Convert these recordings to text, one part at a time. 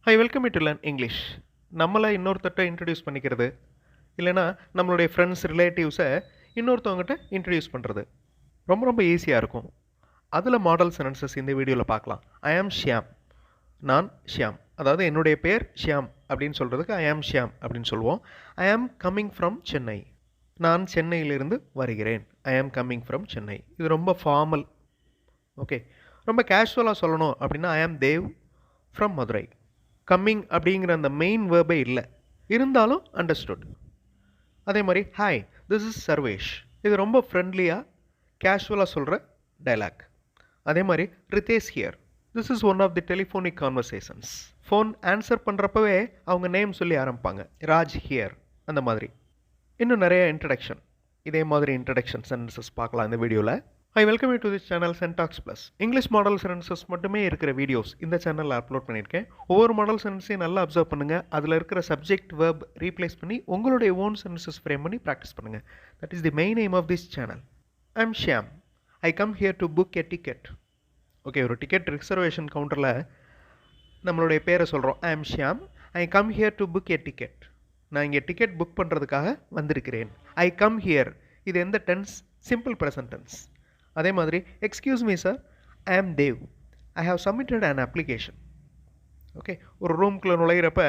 High welcome to learn English. நம்மளை இன்னொருத்தட்ட introduce பண்ணிக்கிறது, இல்லைனா நம்மளுடைய ஃப்ரெண்ட்ஸ் ரிலேட்டிவ்ஸை இன்னொருத்தவங்ககிட்ட இன்ட்ரடியூஸ் பண்ணுறது ரொம்ப ரொம்ப ஈஸியாக இருக்கும். அதில் மாடல் சென்டென்சஸ் இந்த வீடியோவில் பார்க்கலாம். ஐ ஆம் ஷியாம், நான் ஷியாம். அதாவது என்னுடைய பேர் ஷியாம் அப்படின்னு சொல்கிறதுக்கு ஐ ஆம் ஷியாம் அப்படின்னு சொல்லுவோம். ஐ ஆம் கம்மிங் ஃப்ரம் சென்னை, நான் சென்னையிலிருந்து வருகிறேன். ஐ ஆம் கம்மிங் ஃப்ரம் சென்னை. இது ரொம்ப ஃபார்மல். ஓகே, ரொம்ப கேஷுவலாக சொல்லணும் அப்படின்னா ஐ am Dev from Madurai. Coming அப்படிங்கிற அந்த மெயின் வேர்பே இல்லை, இருந்தாலும் அண்டர்ஸ்டுட். அதே மாதிரி ஹாய், திஸ் இஸ் சர்வேஷ். இது ரொம்ப ஃப்ரெண்ட்லியாக கேஷுவலாக சொல்கிற டைலாக். அதே மாதிரி Ritesh here, this is one of the telephonic conversations. Phone answer பண்ணுறப்பவே அவங்க நேம் சொல்லி ஆரம்பிப்பாங்க, ராஜ் ஹியர், அந்த மாதிரி. இன்னும் நிறைய இன்ட்ரடக்ஷன், இதே மாதிரி இன்ட்ரடக்ஷன் சென்டென்சஸ் பார்க்கலாம் இந்த வீடியோவில். I welcome you to this channel சென் talks plus. English model sentences மட்டுமே இருக்கிற வீடியோஸ் இந்த சேனலில் அப்லோட் பண்ணியிருக்கேன். ஒவ்வொரு மாடல் சென்டென்ஸையும் நல்லா அப்சர்வ் பண்ணுங்கள். அதில் இருக்கிற சப்ஜெக்ட் வேர்ப் ரீப்ளேஸ் பண்ணி உங்களுடைய ஓன் சென்டென்சஸ் ஃப்ரேம் பண்ணி ப்ராக்டிஸ் பண்ணுங்கள். That is the main aim of this channel. I am Shyam, I come here to book a ticket. Okay, ஒரு டிக்கெட் ரிசர்வேஷன் கவுண்டரில் நம்மளுடைய பேரை சொல்கிறோம். I am Shyam, I come here to book a ticket. நான் இங்கே ticket book பண்ணுறதுக்காக வந்திருக்கிறேன். ஐ come here, இது எந்த டென்ஸ்? Simple present tense. அதே மாதிரி excuse me sir, I am Dev, I have submitted an application. Okay, ஒரு ரூம்குள்ளே நுழையிறப்ப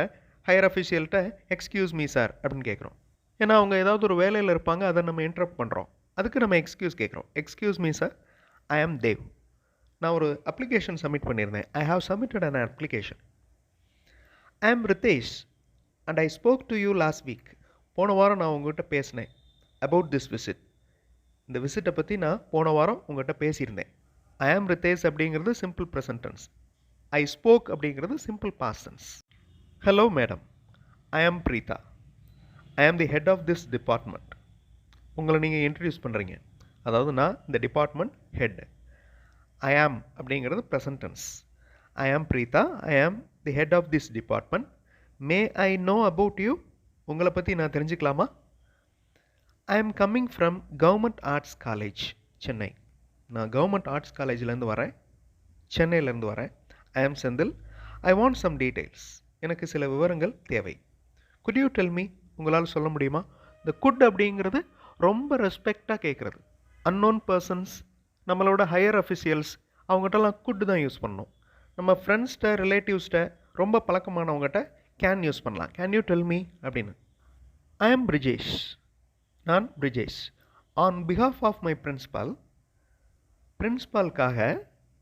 ஹையர் அஃபிஷியல்கிட்ட எக்ஸ்கியூஸ் மீ சார் அப்படின்னு கேட்குறோம். ஏன்னா அவங்க ஏதாவது ஒரு வேலையில் இருப்பாங்க, அதை நம்ம இன்டரப்ட் பண்ணுறோம், அதுக்கு நம்ம எக்ஸ்கியூஸ் கேட்குறோம். Excuse me sir, I am Dev, நான் ஒரு அப்ளிகேஷன் சப்மிட் பண்ணியிருந்தேன். I have submitted an application. I am Ritesh and I spoke to you last week. போன வாரம் நான் உங்கள்கிட்ட பேசினேன் அபவுட் திஸ் விசிட். இந்த விசிட்டை பற்றி நான் போன வாரம் உங்கள்கிட்ட பேசியிருந்தேன். ஐ ஆம் ரிதேஷ் அப்படிங்கிறது simple present tense. I spoke அப்படிங்கிறது simple past tense. Hello madam, I am Preetha, I am the head of this department. உங்களை நீங்கள் இன்ட்ரடியூஸ் பண்ணுறீங்க, அதாவது நான் இந்த டிபார்ட்மெண்ட் ஹெட். ஐ ஆம் அப்படிங்கிறது present tense. I am Preetha, I am the head of this department. May I know about you, உங்களை பற்றி நான் தெரிஞ்சுக்கலாமா? I am coming from government arts college Chennai. நான் கவர்மெண்ட் ஆர்ட்ஸ் காலேஜ்லேருந்து வரேன், சென்னையிலேருந்து வரேன். I am Senthil, I want some details. எனக்கு சில விவரங்கள் தேவை. குட் யூ டெல் மீ, உங்களால் சொல்ல முடியுமா? இந்த குட் அப்படிங்கிறது ரொம்ப ரெஸ்பெக்டாக கேட்குறது. அன்னோன் பர்சன்ஸ், நம்மளோட ஹையர் அஃபிஷியல்ஸ், அவங்ககிட்டலாம் குட் தான் யூஸ் பண்ணணும். நம்ம ஃப்ரெண்ட்ஸ்கிட்ட ரிலேட்டிவ்ஸ்கிட்ட ரொம்ப பழக்கமானவங்ககிட்ட கேன் யூஸ் பண்ணலாம். கேன் யூ டெல் மீ அப்படின்னு. ஐ எம் பிரிஜேஷ், நான் Brijesh. On behalf of my principal, பிரின்ஸ்பாலுக்காக,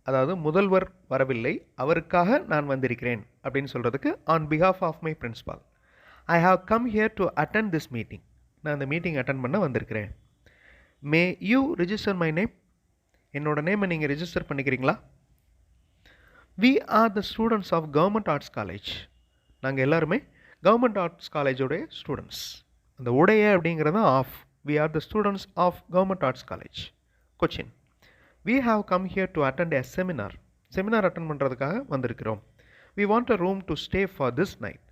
அதாவது முதல்வர் வரவில்லை, அவருக்காக நான் வந்திருக்கிறேன் அப்படின்னு சொல்கிறதுக்கு on behalf of my principal. I have come here to attend this meeting. நான் அந்த மீட்டிங் அட்டன் பண்ண வந்திருக்கிறேன். May you register my name, என்னோட நேமை நீங்கள் ரிஜிஸ்டர் பண்ணிக்கிறீங்களா? We are the students of government arts college. நாங்கள் எல்லாருமே கவர்மெண்ட் ஆர்ட்ஸ் காலேஜோடைய ஸ்டூடெண்ட்ஸ். அந்த உடைய அப்படிங்கிறது of. We are the students of government arts college. Cochin, we have come here to attend a seminar. Seminar attend பண்ணுறதுக்காக வந்திருக்கிறோம். We want a room to stay for this night.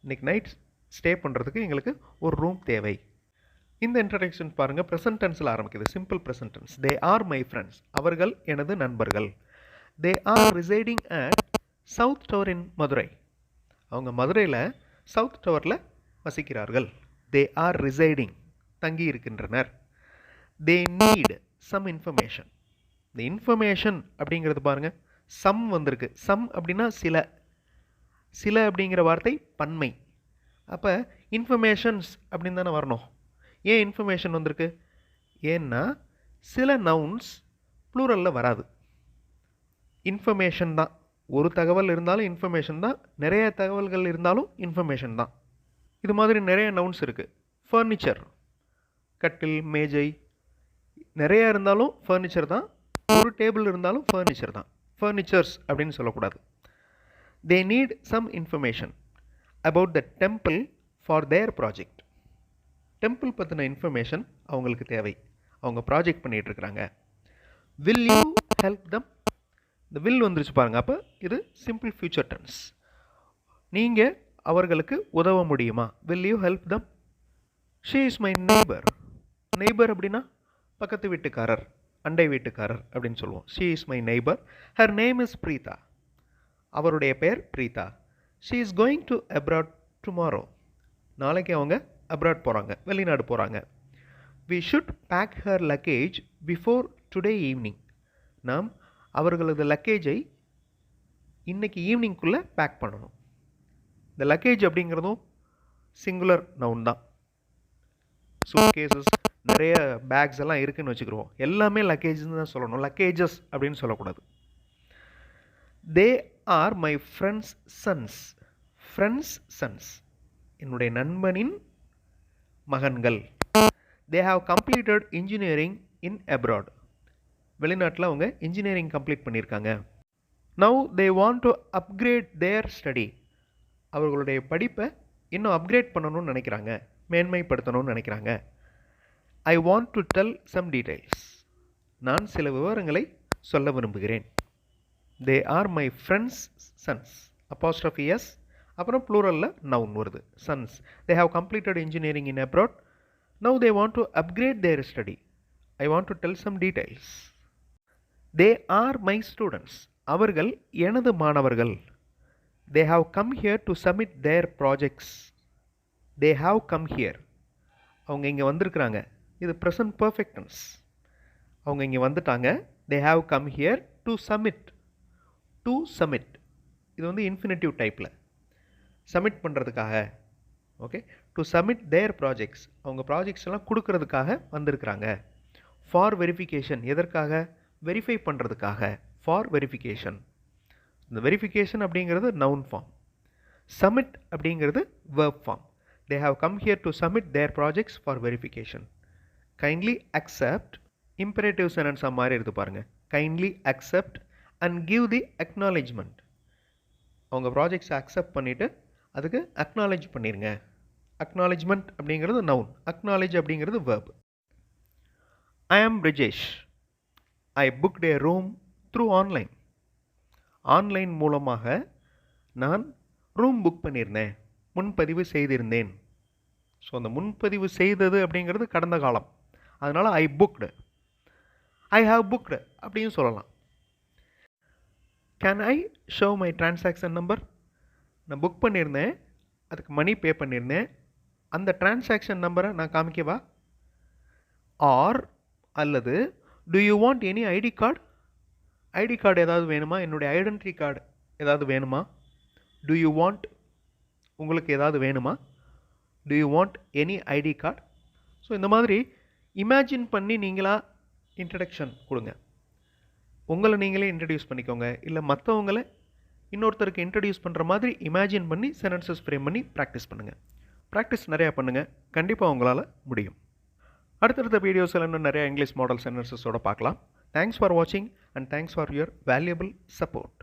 இன்னைக்கு night stay பண்ணுறதுக்கு எங்களுக்கு ஒரு room தேவை. இந்த introduction பாருங்கள், present டென்ஸில் ஆரம்பிக்குது. Simple present tense. They are my friends, அவர்கள் எனது நண்பர்கள். They are residing at south tower in Madurai. அவங்க மதுரையில் சவுத் டவரில் வசிக்கிறார்கள். தே ஆர் ரிசைடிங், தங்கி இருக்கின்றனர். They need some information. இந்த இன்ஃபர்மேஷன் அப்படிங்கிறது பாருங்கள், சம் வந்திருக்கு. சம் அப்படின்னா சில, சில அப்படிங்கிற வார்த்தை பன்மை. அப்போ இன்ஃபர்மேஷன்ஸ் அப்படின்னு தானே வரணும். ஏன் இன்ஃபர்மேஷன் வந்திருக்கு? ஏன்னா சில நவுன்ஸ் ப்ளூரலில் வராது. இன்ஃபர்மேஷன் தான், ஒரு தகவல் இருந்தாலும் இன்ஃபர்மேஷன் தான், நிறைய தகவல்கள் இருந்தாலும் இன்ஃபர்மேஷன் தான். இது மாதிரி நிறைய நவுன்ஸ் இருக்குது. ஃபர்னிச்சர், கட்டில், மேஜை, நிறையா இருந்தாலும் ஃபர்னிச்சர் தான். ஒரு டேபிள் இருந்தாலும் ஃபர்னிச்சர் தான். ஃபர்னிச்சர்ஸ் அப்படின்னு சொல்லக்கூடாது. They need some information about the temple for their project. Temple பற்றின இன்ஃபர்மேஷன் அவங்களுக்கு தேவை, அவங்க ப்ராஜெக்ட் பண்ணிகிட்ருக்குறாங்க. Will you help them. இந்த வில் வந்துருச்சு பாருங்கள். அப்போ இது சிம்பிள் ஃபியூச்சர் டென்ஸ். நீங்கள் அவர்களுக்கு உதவ முடியுமா? Will you help them. She is my neighbour. Neighbour அப்படின்னா பக்கத்து வீட்டுக்காரர், அண்டை வீட்டுக்காரர் அப்படின்னு சொல்லுவோம். She is my neighbour. Her name is Preetha. அவருடைய பெயர் Preetha. She is going to abroad tomorrow. நாளைக்கு அவங்க அப்ராட் போகிறாங்க, வெளிநாடு போகிறாங்க. We should pack her luggage before today evening. நாம் அவர்களது லக்கேஜை இன்றைக்கி ஈவினிங்குள்ளே பேக் பண்ணணும். இந்த லக்கேஜ் அப்படிங்கிறதும் சிங்குலர் நவுன் தான். சூட்கேசஸ், நிறைய பேக்ஸ் எல்லாம் இருக்குதுன்னு வச்சுக்கிறோம். எல்லாமே லக்கேஜ்னு தான் சொல்லணும், லக்கேஜஸ் அப்படின்னு சொல்லக்கூடாது. They are my friends sons. Friends sons, என்னுடைய நண்பனின் மகன்கள். They have completed engineering in abroad. வெளிநாட்டில் அவங்க இன்ஜினியரிங் கம்ப்ளீட் பண்ணியிருக்காங்க. Now they want to upgrade their study. அவர்களுடைய படிப்பை இன்னும் அப்கிரேட் பண்ணணும்னு நினைக்கிறாங்க, மேன்மைப்படுத்தணும்னு நினைக்கிறாங்க. I want to tell some details. நான் சில விவரங்களை சொல்ல விரும்புகிறேன். They are my friends sons, apostrophe S, அப்புறம் ப்ளூரலில் நவுன் வருது, sons. They have completed engineering in abroad. Now they want to upgrade their study. I want to tell some details. They are my students. அவர்கள் எனது மாணவர்கள். They have come here to submit their projects. They have come here, அவங்க இங்கே வந்திருக்கிறாங்க. இது present perfect tense. அவங்க இங்கே வந்துட்டாங்க. They have come here to submit. To submit, இது வந்து இன்ஃபினிட்டிவ் டைப்பில், சப்மிட் பண்ணுறதுக்காக. Okay, to submit their projects, அவங்க ப்ராஜெக்ட்ஸ் எல்லாம் கொடுக்கறதுக்காக வந்திருக்கிறாங்க. ஃபார் வெரிஃபிகேஷன், எதற்காக? வெரிஃபை பண்ணுறதுக்காக. For verification. இந்த வெரிஃபிகேஷன் அப்படிங்கிறது நவுன் ஃபார்ம், சப்மிட் அப்படிங்கிறது verb form. They have come here to submit their projects for verification. Kindly accept, imperative சென்டென்ஸாக மாறி எடுத்து பாருங்கள். Kindly accept and give the acknowledgement. அவங்க ப்ராஜெக்ட்ஸை அக்செப்ட் பண்ணிவிட்டு அதுக்கு அக்னாலேஜ் பண்ணிடுங்க. அக்னாலேஜ்மெண்ட் அப்படிங்கிறது நவுன், அக்னாலேஜ் அப்படிங்கிறது வெர்ப். ஐ ஆம் பிரிஜேஷ். ஐ புக்ட் ஏ ரூம் த்ரூ ஆன்லைன். ஆன்லைன் மூலமாக நான் ரூம் புக் பண்ணியிருந்தேன், முன்பதிவு செய்திருந்தேன். ஸோ அந்த முன்பதிவு செய்தது அப்படிங்கிறது கடந்த காலம், அதனால் I booked. I have booked அப்படின்னு சொல்லலாம். Can I show my transaction number. நான் புக் பண்ணியிருந்தேன், அதுக்கு மணி பே பண்ணியிருந்தேன், அந்த டிரான்சாக்ஷன் நம்பரை நான் காமிக்கவா? ஆர் அல்லது do you want any ID card. ID card ஏதாவது வேணுமா? என்னுடைய ஐடென்டிட்டி கார்டு ஏதாவது வேணுமா? டு யூ வாண்ட், உங்களுக்கு ஏதாவது வேணுமா? Do you want any ID card. So இந்த மாதிரி இமேஜின் பண்ணி நீங்களாக இன்ட்ரடக்ஷன் கொடுங்க. உங்களை நீங்களே இன்ட்ரடியூஸ் பண்ணிக்கோங்க, இல்லை மற்றவங்களை இன்னொருத்தருக்கு இன்ட்ரடியூஸ் பண்ணுற மாதிரி இமேஜின் பண்ணி சென்டென்சஸ் ஃப்ரேம் பண்ணி ப்ராக்டிஸ் பண்ணுங்கள். ப்ராக்டிஸ் நிறையா பண்ணுங்கள், கண்டிப்பாக உங்களால் முடியும். அடுத்தடுத்த வீடியோஸில் இன்னும் நிறையா இங்கிலீஷ் மாடல் சென்டென்சஸோடு பார்க்கலாம். தேங்க்ஸ் ஃபார் வாட்சிங் and thanks for your valuable support.